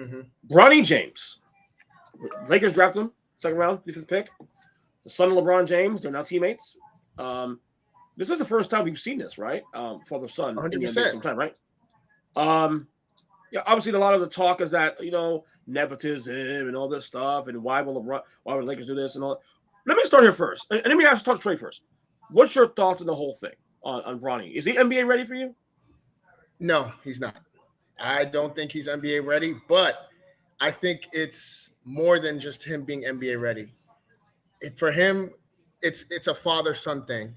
Mm-hmm. Bronny James. Lakers draft him, second round, 55th pick. The son of LeBron James. They're now teammates. This is the first time we've seen this, right? Father son in the NBA 100%. sometime, right? Yeah, obviously a lot of the talk is that nepotism and all this stuff, and why will the Lakers do this and all. Let me start here first, and let me ask talk Trey first. What's your thoughts on the whole thing on Bronny? Is he NBA ready for you? No, he's not. I don't think he's NBA ready, but I think it's more than just him being NBA ready. For him, it's a father-son thing.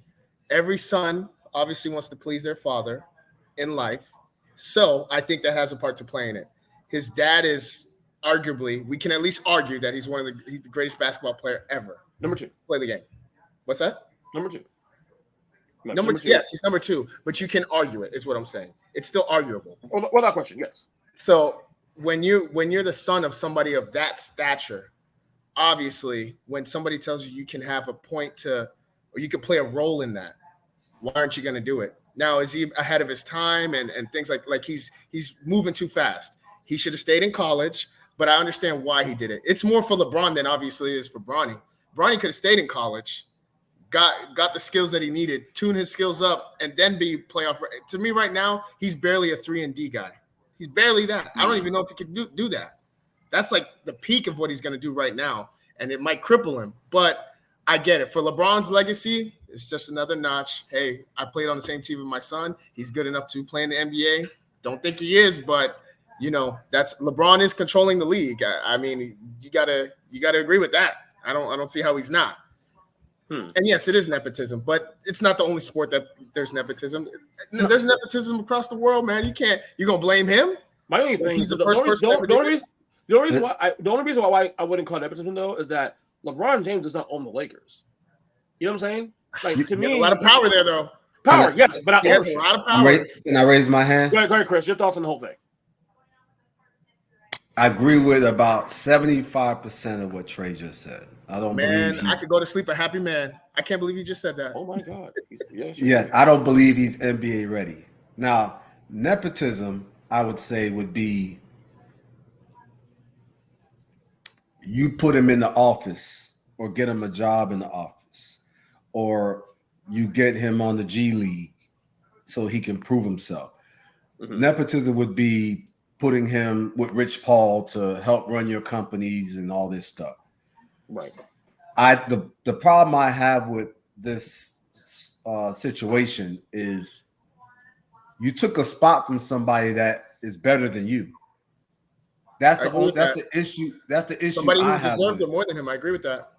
Every son obviously wants to please their father in life. So I think that has a part to play in it. His dad is arguably, we can at least argue that he's he's the greatest basketball player ever. Number 2. Play the game. What's that? Number 2. Number 2. Yes, he's number 2, but you can argue it, is what I'm saying. It's still arguable. Without question, yes. So when you're the son of somebody of that stature, obviously, when somebody tells you can have a point or you can play a role in that, why aren't you going to do it? Now, is he ahead of his time and things like he's moving too fast? He should have stayed in college, but I understand why he did it. It's more for LeBron than obviously it is for Bronny. Bronny could have stayed in college, got the skills that he needed, tune his skills up, and then be playoff. To me right now, he's barely a 3-and-D guy. He's barely that. I don't even know if he could do that. That's like the peak of what he's going to do right now, and it might cripple him. But I get it. For LeBron's legacy, it's just another notch. Hey, I played on the same team with my son. He's good enough to play in the NBA. Don't think he is, but that's LeBron is controlling the league. I mean, you gotta agree with that. I don't see how he's not. And yes, it is nepotism, but it's not the only sport that there's nepotism. There's nepotism across the world, man. You're gonna blame him. My only thing is the only reason why I wouldn't call it nepotism though is that LeBron James does not own the Lakers. You know what I'm saying? Like to me, a lot of power there though. Power, yes, but he has a lot of power. Can I raise my hand? Go ahead, Chris. Your thoughts on the whole thing? I agree with about 75% of what Trey just said. I could go to sleep a happy man. I can't believe you just said that. Oh my God. Yes, I don't believe he's NBA ready. Now, nepotism, I would say, would be you put him in the office or get him a job in the office, or you get him on the G League so he can prove himself. Mm-hmm. Nepotism would be putting him with Rich Paul to help run your companies and all this stuff. Right. The problem I have with this situation is you took a spot from somebody that is better than you. That's the issue. That's the issue. Somebody who deserved it more than him. I agree with that.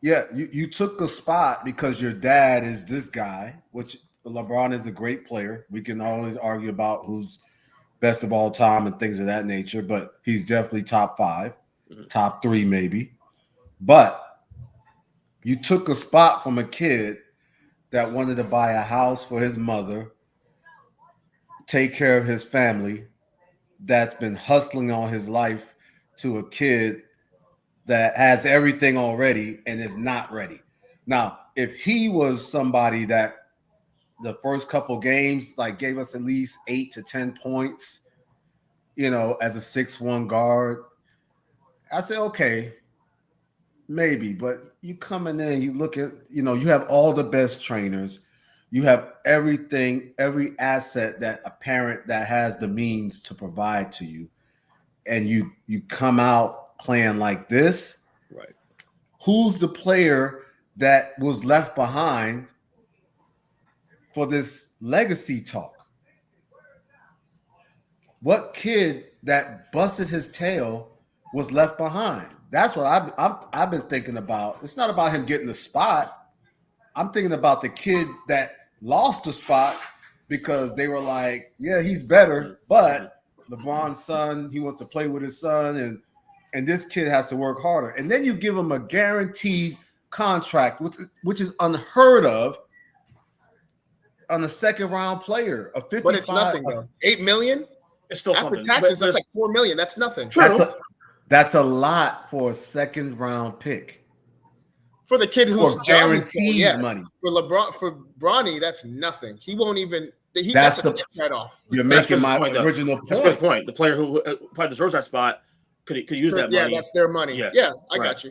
Yeah, you took a spot because your dad is this guy, which LeBron is a great player. We can always argue about who's best of all time and things of that nature, but he's definitely top 5, top 3 maybe. But you took a spot from a kid that wanted to buy a house for his mother, take care of his family, that's been hustling all his life, to a kid that has everything already and is not ready. Now, if he was somebody that the first couple games gave us at least 8 to 10 points, as a 6'1" guard, I say, okay, maybe. But you come in there and you look at, you have all the best trainers. You have everything, every asset that a parent that has the means to provide to you. And you come out playing like this. Right. Who's the player that was left behind for this legacy talk? What kid that busted his tail was left behind? That's what I've been thinking about. It's not about him getting the spot. I'm thinking about the kid that lost the spot because they were like, yeah, he's better, but LeBron's son, he wants to play with his son, and this kid has to work harder. And then you give him a guaranteed contract, which is unheard of on a second-round player. But it's nothing, though. $8 million? It's still after something. taxes, that's like $4 million. That's nothing. That's a lot for a second-round pick. For the kid who's guaranteed money. For Bronny, that's nothing. He won't even. That's a right off. You're making my original point. That's a good point. The player who probably deserves that spot could use that money. Yeah, that's their money. Yeah, I got you.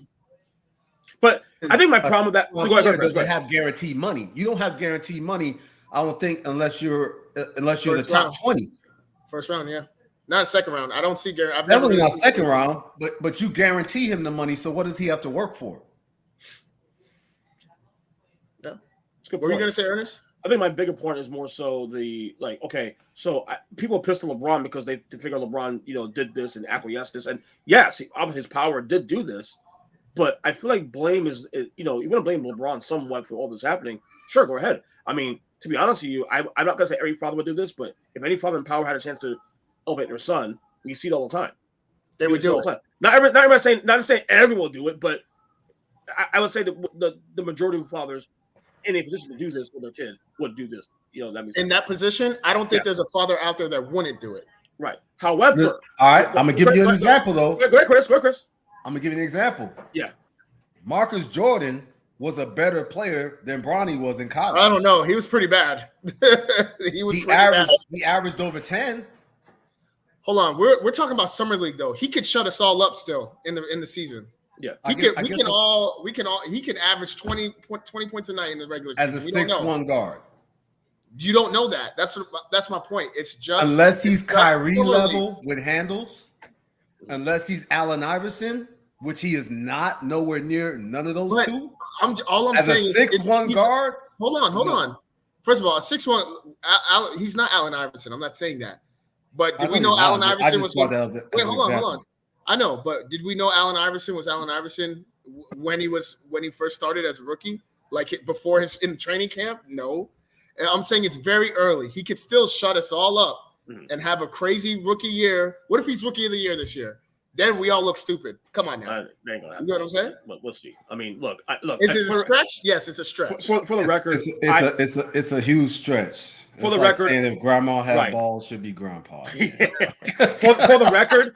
But I think my problem with that doesn't have guaranteed money. You don't have guaranteed money, I don't think, unless you're the top 20. First round, yeah. Not a second round. I don't see guarantee. Definitely not second round, but you guarantee him the money. So what does he have to work for? Yeah, what were you gonna say, Ernest? I think my bigger point is more so people are pissed at LeBron because they figure LeBron, did this and acquiesced this, and yes, obviously his power did do this, but I feel like blame is you want to blame LeBron somewhat for all this happening. Sure, go ahead. I mean, to be honest with you, I'm not gonna say every father would do this, but if any father in power had a chance to elevate their son, we see it all the time. They would do it. Not saying everyone will do it, but I would say the majority of fathers in a position to do this with their kid would do this. In that position, I don't think there's a father out there that wouldn't do it. Right. However, all right, I'm gonna give you an example though. Go ahead, Chris. I'm gonna give you an example. Yeah. Marcus Jordan was a better player than Bronny was in college. I don't know. He was pretty bad. He averaged over 10. Hold on. We're talking about summer league though. He could shut us all up still in the season. Yeah, he can average 20 points a night in the regular season. As a 6'1" guard. You don't know that. That's my point. It's just unless he's Kyrie level with handles, unless he's Allen Iverson, which he is not, nowhere near none of those two. All I'm saying is 6'1" guard. Hold on. First of all, a 6'1", he's not Allen Iverson. I'm not saying that. But did we know Allen Iverson was? Wait, hold on. I know, but did we know Allen Iverson was Allen Iverson when he first started as a rookie, like before in training camp? No, and I'm saying it's very early. He could still shut us all up and have a crazy rookie year. What if he's rookie of the year this year? Then we all look stupid. Come on now. You know what I'm saying? We'll see. I mean, look. Is it a stretch? Yes, it's a stretch. For the record, it's a huge stretch. For the record, saying if grandma had balls, should be grandpa. For the record,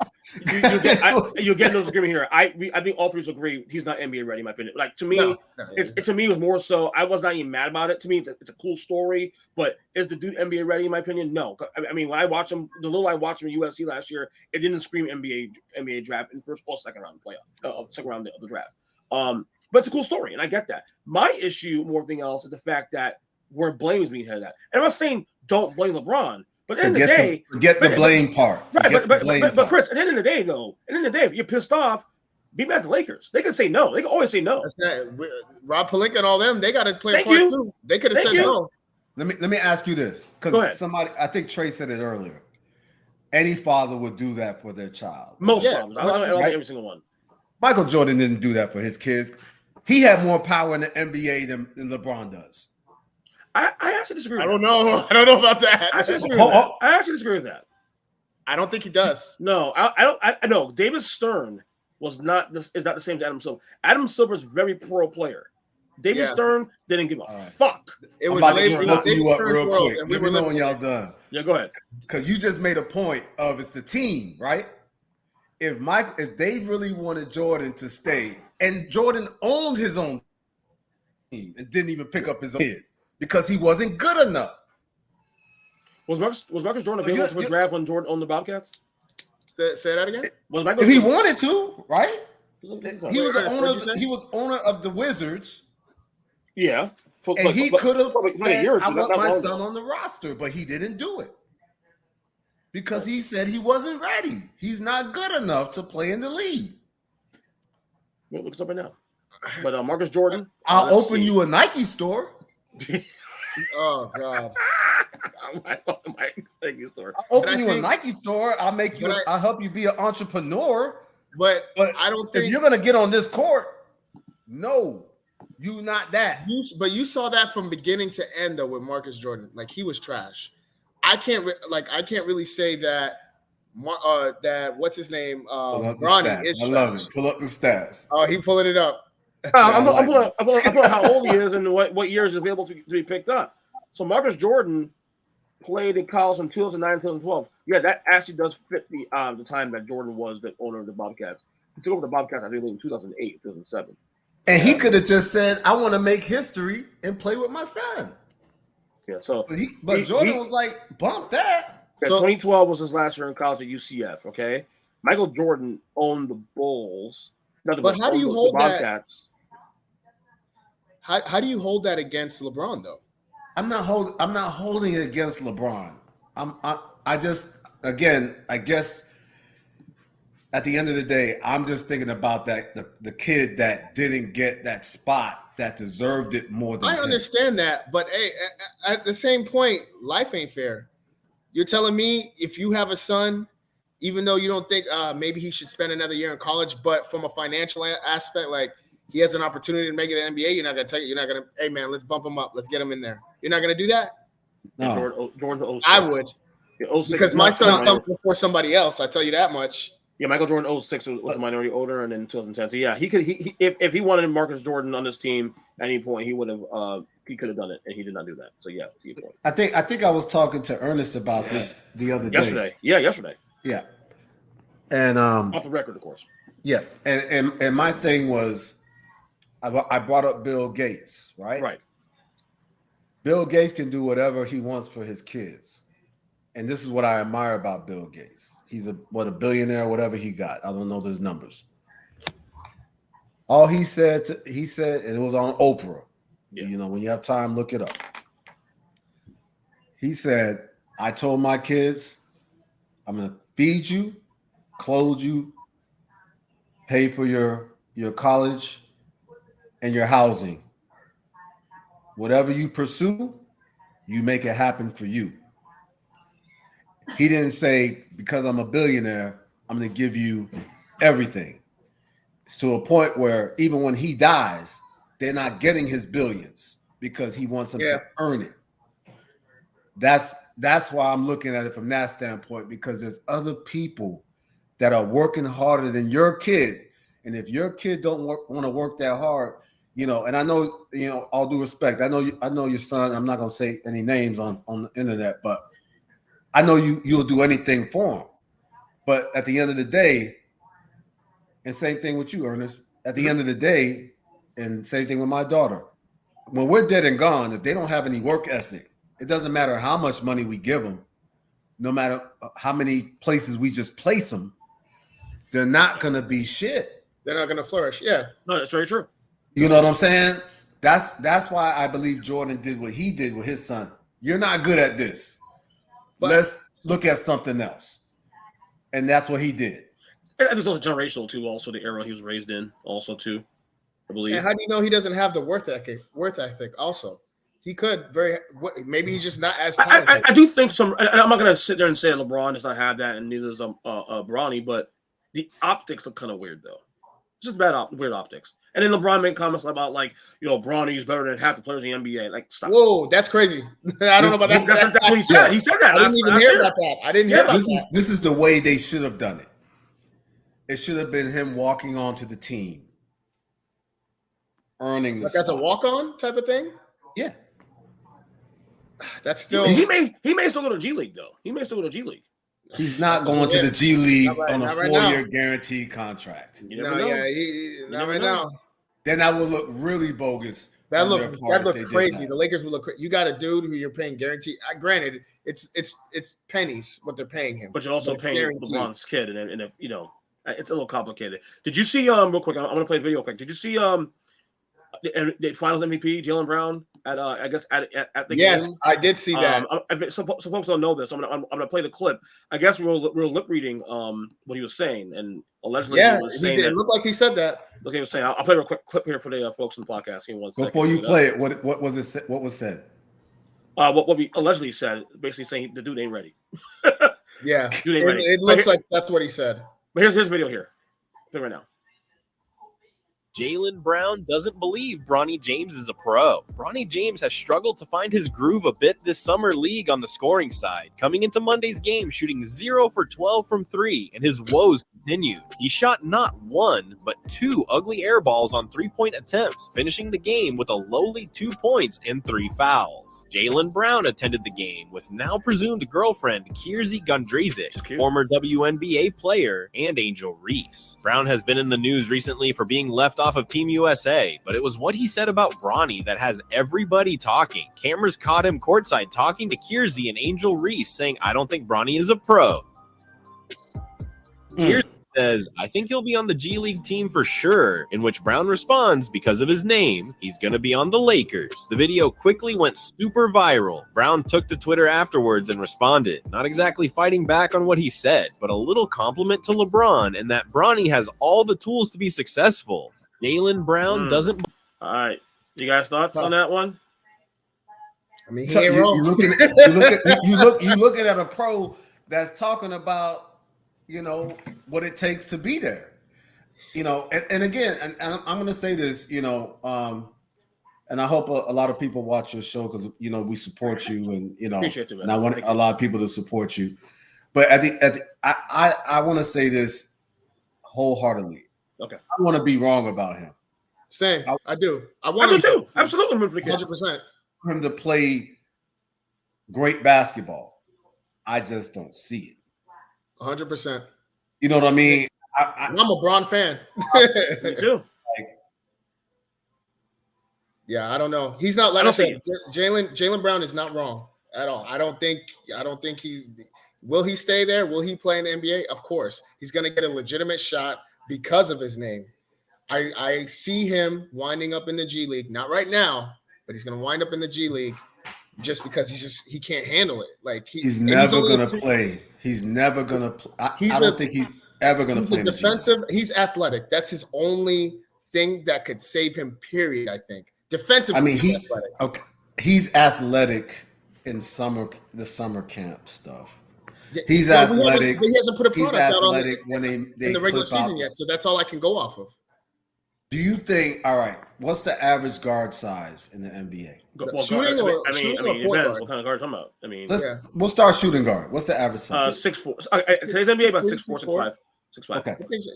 you get no agreement here. I think all three agree he's not NBA ready. In my opinion, like to me, it was more so. I was not even mad about it. To me, it's a cool story, but is the dude NBA ready? In my opinion, no. I mean, when I watch him, the little I watched him in USC last year, it didn't scream NBA draft in first or second round second round of the draft. But it's a cool story, and I get that. My issue, more than anything else, is the fact that where blame is being headed at. And I'm not saying don't blame LeBron, but at the end of the day, forget the blame part. Right, but Chris, at the end of the day, if you're pissed off, be mad at the Lakers. They can say no. They can always say no. Rob Pelinka and all them, they got to play a part too. They could have said no. Let me ask you this, because somebody, I think Trey said it earlier. Any father would do that for their child. Most fathers. I don't think every single one. Michael Jordan didn't do that for his kids. He had more power in the NBA than LeBron does. I actually disagree with that. I don't know about that. I actually disagree with that. I don't think he does. No, I know. David Stern is not the same as Adam Silver. Adam Silver is a very pro player. David Stern didn't give a fuck. It was about to look you up real quick. Let me know when y'all done. Yeah, go ahead. Because you just made a point of it's the team, right? If they really wanted Jordan to stay, and Jordan owned his own team and didn't even pick up his own kid because he wasn't good enough. Was Marcus Jordan available to draft when Jordan owned the Bobcats? Say that again. If he wanted to, right? He was owner of the Wizards. Yeah, and he could have said, "I want my son on the roster," but he didn't do it because he said he wasn't ready. He's not good enough to play in the league. Look up right now. But Marcus Jordan, I'll open you a Nike store. Oh God. Nike store. I'll open you a Nike store. I'll help you be an entrepreneur. But I don't think if you're gonna get on this court, no, you not that. But you saw that from beginning to end though with Marcus Jordan. Like he was trash. I can't really say that that what's his name? Bronny is trash. I love it. Pull up the stats. Oh, he pulling it up. I'm pulling how old he is and what years is available to be picked up. So Marcus Jordan played in college from 2009 to 2012. Yeah, that actually does fit the time that Jordan was the owner of the Bobcats. He took over the Bobcats, I think, in 2008, 2007. And he could have just said, "I want to make history and play with my son." Yeah. So, but Jordan was like, "Bump that." Yeah, 2012 was his last year in college at UCF. Okay. Michael Jordan owned the Bulls. But how do you hold the Bobcats. How do you hold that against LeBron though? I'm not holding it against LeBron. I guess at the end of the day, I'm just thinking about that the kid that didn't get that spot that deserved it more than I him. understand that, but hey, at the same point, life ain't fair. You're telling me if you have a son, even though you don't think maybe he should spend another year in college, but from a financial aspect, like he has an opportunity to make it in the NBA, you're not gonna, hey man, let's bump him up, let's get him in there. You're not gonna do that? No. Jordan 06. I would. Yeah, 06 because my son comes before somebody else. I tell you that much. Yeah, Michael Jordan 06 was a minority owner, and then 2010. So yeah, he could. If he wanted Marcus Jordan on his team at any point, he would have. He could have done it, and he did not do that. So yeah, to your point. I think I was talking to Ernest about this the other day. Yesterday. Yeah. And off the record, of course. Yes, and my thing was, I brought up Bill Gates, right? Right. Bill Gates can do whatever he wants for his kids. And this is what I admire about Bill Gates. He's a billionaire, whatever he got. I don't know those numbers. All he said, and it was on Oprah. Yeah. You know, when you have time, look it up. He said, I told my kids, I'm going to feed you, clothe you, pay for your college and your housing. Whatever you pursue, you make it happen for you. He didn't say, because I'm a billionaire, I'm going to give you everything. It's to a point where even when he dies, they're not getting his billions because he wants them to earn it. That's why I'm looking at it from that standpoint, because there's other people that are working harder than your kid. And if your kid don't want to work that hard, you know, and I know, you know, all due respect, I know your son, I'm not going to say any names on the internet, but I know you'll do anything for him. But at the end of the day, and same thing with you, Ernest, at the end of the day, and same thing with my daughter, when we're dead and gone, if they don't have any work ethic, it doesn't matter how much money we give them, no matter how many places we just place them, they're not going to be shit. They're not going to flourish. Yeah. No, that's very true. You know what I'm saying? That's why I believe Jordan did what he did with his son. You're not good at this. But let's look at something else. And that's what he did. And it's also generational too, also the era he was raised in, also too, I believe. And how do you know he doesn't have the worth ethic also? He could maybe he's just not as talented. I do think and I'm not gonna sit there and say LeBron does not have that, and neither does Bronny, but the optics look kind of weird though. It's just weird optics. And then LeBron made comments about, like, you know, Bronny is better than half the players in the NBA. Like, stop. Whoa, that's crazy. I don't know about that. That's what he said. He said that. I didn't even hear about that. I didn't hear about that. This is the way they should have done it. It should have been him walking onto the team, earning the spot. As a walk-on type of thing? Yeah. That's still... He may still go to G League, though. He may still go to G League. He's not going to the G League on a 4-year guaranteed contract. Not right now. Then that would look really bogus. That looked crazy. The Lakers would look crazy. You got a dude who you're paying guaranteed. Granted, it's pennies what they're paying him. But you're also paying LeBron's kid, and you know, it's a little complicated. Did you see real quick? I'm gonna play a video quick. Did you see the Finals MVP Jaylen Brown at the game? Yes, I did see that. Some folks don't know this. I'm gonna play the clip. I guess we were lip reading what he was saying, and allegedly he was saying it looked like he said that. Look, he was saying. I'll play a quick clip here for the folks in the podcast. Before you play it, what was it? What was said? What we allegedly said, basically saying the dude ain't ready. Yeah, dude ain't ready. It looks like that's what he said. But here's his video here. Right now. Jaylen Brown doesn't believe Bronny James is a pro. Bronny James has struggled to find his groove a bit this summer league on the scoring side, coming into Monday's game shooting 0 for 12 from 3, and his woes continued. He shot not 1, but 2 ugly air balls on 3-point attempts, finishing the game with a lowly 2 points and 3 fouls. Jaylen Brown attended the game with now presumed girlfriend Kiersey Gondrezic, former WNBA player, and Angel Reese. Brown has been in the news recently for being left off of Team USA, but it was what he said about Bronny that has everybody talking. Cameras caught him courtside talking to Kiersey and Angel Reese, saying, "I don't think Bronny is a pro." Here's says, I think he'll be on the G League team for sure, in which Brown responds, because of his name, he's going to be on the Lakers. The video quickly went super viral. Brown took to Twitter afterwards and responded, not exactly fighting back on what he said, but a little compliment to LeBron and that Bronny has all the tools to be successful. Jaylen Brown doesn't... All right. You guys thoughts on that one? I mean, So you're looking at a pro that's talking about, what it takes to be there, and again, and I'm going to say this, and I hope a lot of people watch your show because, we support you and, Appreciate you, man. and I want a lot of people to support you. But I want to say this wholeheartedly. Okay. I want to be wrong about him. Same. I do. I I want do him too. Absolutely. 100%. For him to play great basketball. I just don't see it. 100%. You know what I mean? I'm a Bron fan. Me too. Yeah, I don't know. He's not, like I said, Jaylen Brown is not wrong at all. I don't think he will he stay there? Will he play in the NBA? Of course. He's going to get a legitimate shot because of his name. I see him winding up in the G League, not right now, but he's going to wind up in the G League just because he can't handle it. Like he's never going to play. He's never going to play. I don't think he's ever going to play. He's defensive. He's athletic. That's his only thing that could save him, period, I think. Defensively, I mean, he's athletic in the summer camp stuff. He's athletic. He hasn't put a product out when they in the regular season yet, so that's all I can go off of. Do you think? All right, what's the average guard size in the NBA? Shooting or it depends what kind of guard you're talking about. I mean, we'll start shooting guard. What's the average size? 6'4". Today's NBA about 6'4", 6'5". Okay,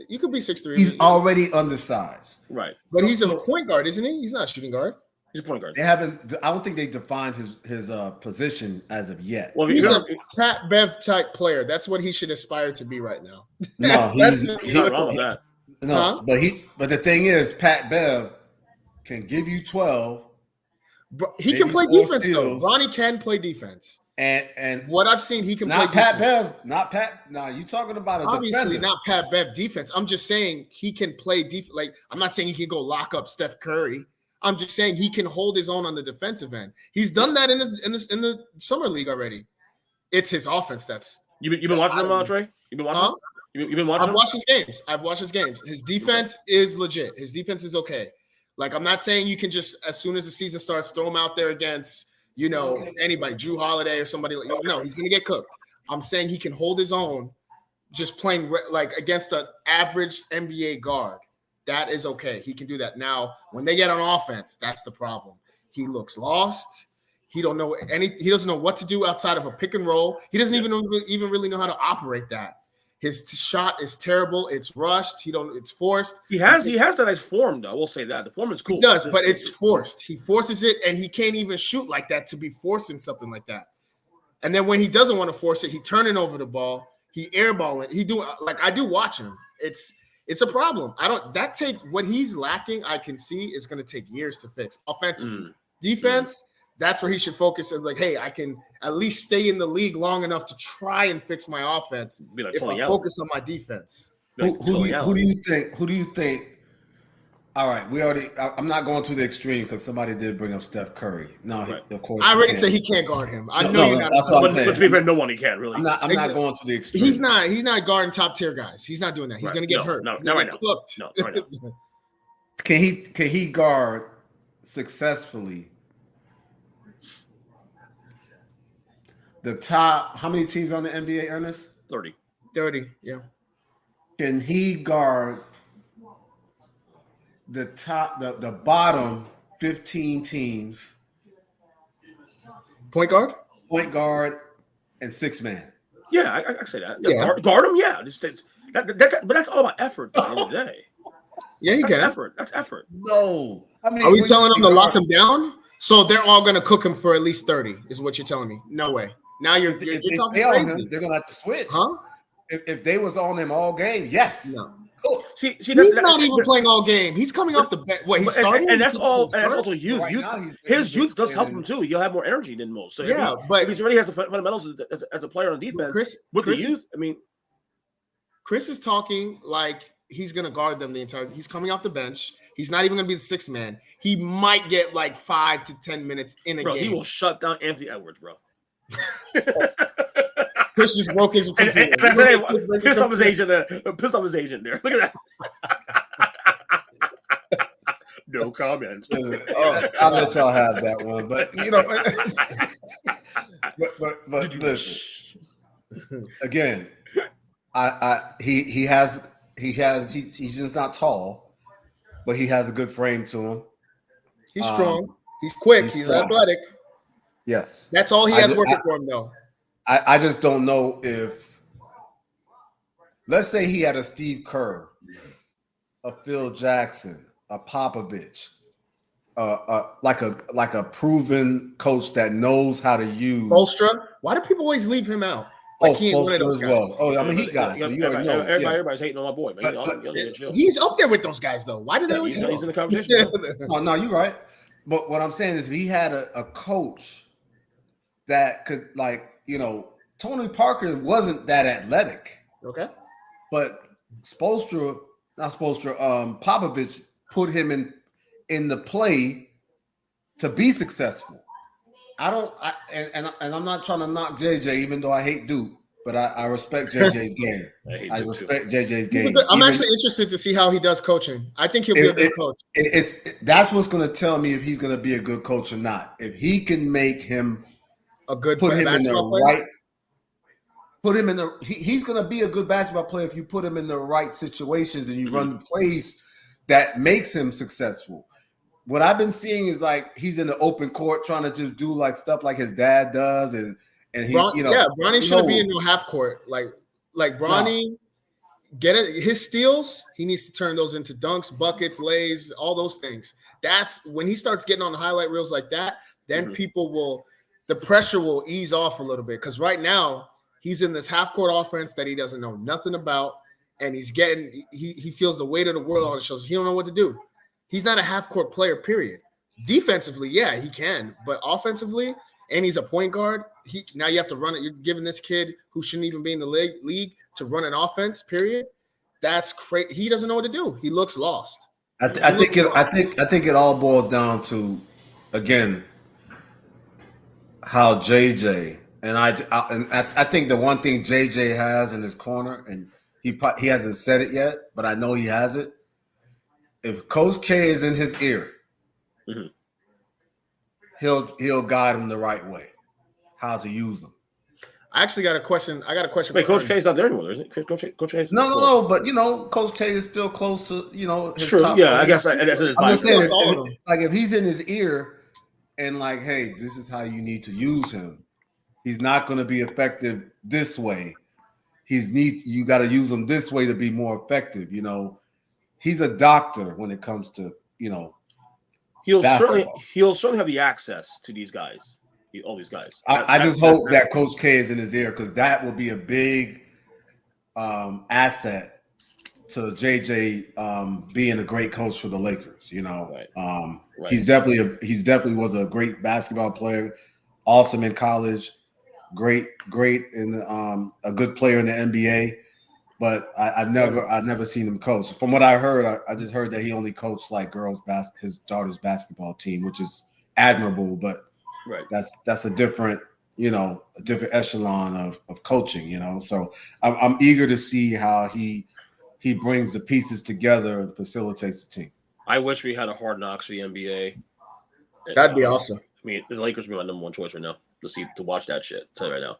you could be 6'3". He's already undersized, right? But he's a point guard, isn't he? He's not a shooting guard. He's a point guard. They haven't. I don't think they defined his position as of yet. Well, he's a Pat Bev type player. That's what he should aspire to be right now. No, he's not wrong with that. No, but the thing is, Pat Bev can give you 12. But he can play defense steals. Though. Bronny can play defense. And what I've seen, he can not play Pat defense. Bev, not Pat. No, you talking about a obviously defender. Not Pat Bev defense. I'm just saying he can play defense. Like I'm not saying he can go lock up Steph Curry. I'm just saying he can hold his own on the defensive end. He's done that in the summer league already. It's his offense that's. You've been watching him, Trey? You've been watching. You've been watching. I've watched his games. His defense is legit. His defense is okay. Like I'm not saying you can just as soon as the season starts throw him out there against anybody, Drew Holiday or somebody like no, he's gonna get cooked. I'm saying he can hold his own, just playing like against an average NBA guard. That is okay. He can do that. Now, when they get on offense, that's the problem. He looks lost. He don't know He doesn't know what to do outside of a pick and roll. He doesn't even really know how to operate that. His shot is terrible. It's rushed. It's forced. He has that nice form, though. We'll say that the form is cool. He does, but it's forced. He forces it, and he can't even shoot like that to be forcing something like that. And then when he doesn't want to force it, he turning over the ball. He airballing. I do watch him. It's a problem. That takes what he's lacking. I can see is going to take years to fix. Offensively, defense. That's where he should focus. As like, hey, I can at least stay in the league long enough to try and fix my offense. If I focus on my defense. Who do you think? All right, I'm not going to the extreme because somebody did bring up Steph Curry. No, of course. I already said he can't guard him. I know you're not. That's what I'm saying. But to be fair, no one he can really. I'm not going to the extreme. He's not guarding top tier guys. He's not doing that. He's going to get hurt. No, not right now. No, right now. Can he guard successfully the top? How many teams on the NBA, Ernest? 30. Yeah. Can he guard the top, the bottom 15 teams? Point guard, and 6-man. Yeah, I say that. Yeah. Guard him. Yeah, but that's all about effort. At the end of the day. Yeah, that's effort. That's effort. No, I mean, are we telling them to lock him down? So they're all going to cook him for at least 30, is what you're telling me? No way. Now you're talking crazy. They're going to have to switch. Huh? If they was on him all game, yes. No. Cool. He's not even playing all game. He's coming off the bench. He's starting, and that's all. And that's also youth. Right his youth does help him too. You'll have more energy than most. So but if he already has the fundamentals as a player on defense, with the youth, I mean, Chris is talking like he's going to guard them the entire. He's coming off the bench. He's not even going to be the sixth man. He might get like 5 to 10 minutes in a Bro, game. he will shut down Anthony Edwards, bro. Chris just broke his computer. And I said, hey, piss off his agent there. Piss off his agent there. Look at that. No comment. I'll let y'all have that one, but but listen. Again, he's just not tall, but he has a good frame to him. He's strong. He's quick. He's athletic. Yes, that's all he has working for him, though. I just don't know if, let's say he had a Steve Kerr, a Phil Jackson, a Popovich, like a proven coach that knows how to use. Spoelstra? Why do people always leave him out? Like Spoelstra as well. Oh, I'm a Heat guy, so you already know. Everybody's hating on my boy, man. He's up there with those guys, though. Why do they always? He's in the conversation. No, you're right. But what I'm saying is, if he had a coach that could, Tony Parker wasn't that athletic. Okay. But Popovich put him in the play to be successful. And I'm not trying to knock JJ, even though I hate Duke, but I respect JJ's game. I respect JJ's game. I'm actually interested to see how he does coaching. I think he'll be a good coach. That's what's going to tell me if he's going to be a good coach or not. If he can make him a good put him in the player? right. Put him in the. He's going to be a good basketball player if you put him in the right situations and you run the plays that makes him successful. What I've been seeing is like he's in the open court trying to just do like stuff like his dad does, and he, Bronny shouldn't be in no half court. Like Bronny, get it. His steals, he needs to turn those into dunks, buckets, lays, all those things. That's when he starts getting on the highlight reels like that. Then the pressure will ease off a little bit, because right now he's in this half court offense that he doesn't know nothing about, and he feels the weight of the world on his shoulders. He don't know what to do. He's not a half court player, period. Defensively, yeah, he can, but offensively, and he's a point guard. Now you have to run it. You're giving this kid who shouldn't even be in the league to run an offense, period. That's crazy. He doesn't know what to do. He looks lost. I think it all boils down to, again, how JJ and I think the one thing JJ has in his corner, and he hasn't said it yet, but I know he has it. If Coach K is in his ear, he'll guide him the right way, how to use them. I actually got a question. Wait, Coach K is not there anymore, isn't it? Coach K. No. But Coach K is still close to his true. top. Yeah, I guess that's an I'm just saying, advice. if he's in his ear and like, hey, this is how you need to use him. He's not going to be effective this way. You got to use him this way to be more effective. He's a doctor when it comes to he'll certainly have the access to these guys, all these guys. I just hope that Coach K is in his ear, because that will be a big asset to JJ being a great coach for the Lakers. Right. He's definitely was a great basketball player, awesome in college, great in a good player in the NBA. But I've never seen him coach. From what I heard, I just heard that he only coached like his daughter's basketball team, which is admirable. But that's a different echelon of coaching. So I'm eager to see how he brings the pieces together and facilitates the team. I wish we had a Hard Knocks for the NBA. That'd be awesome. I mean, the Lakers would be my number one choice right now to watch that shit. I'll tell you right now.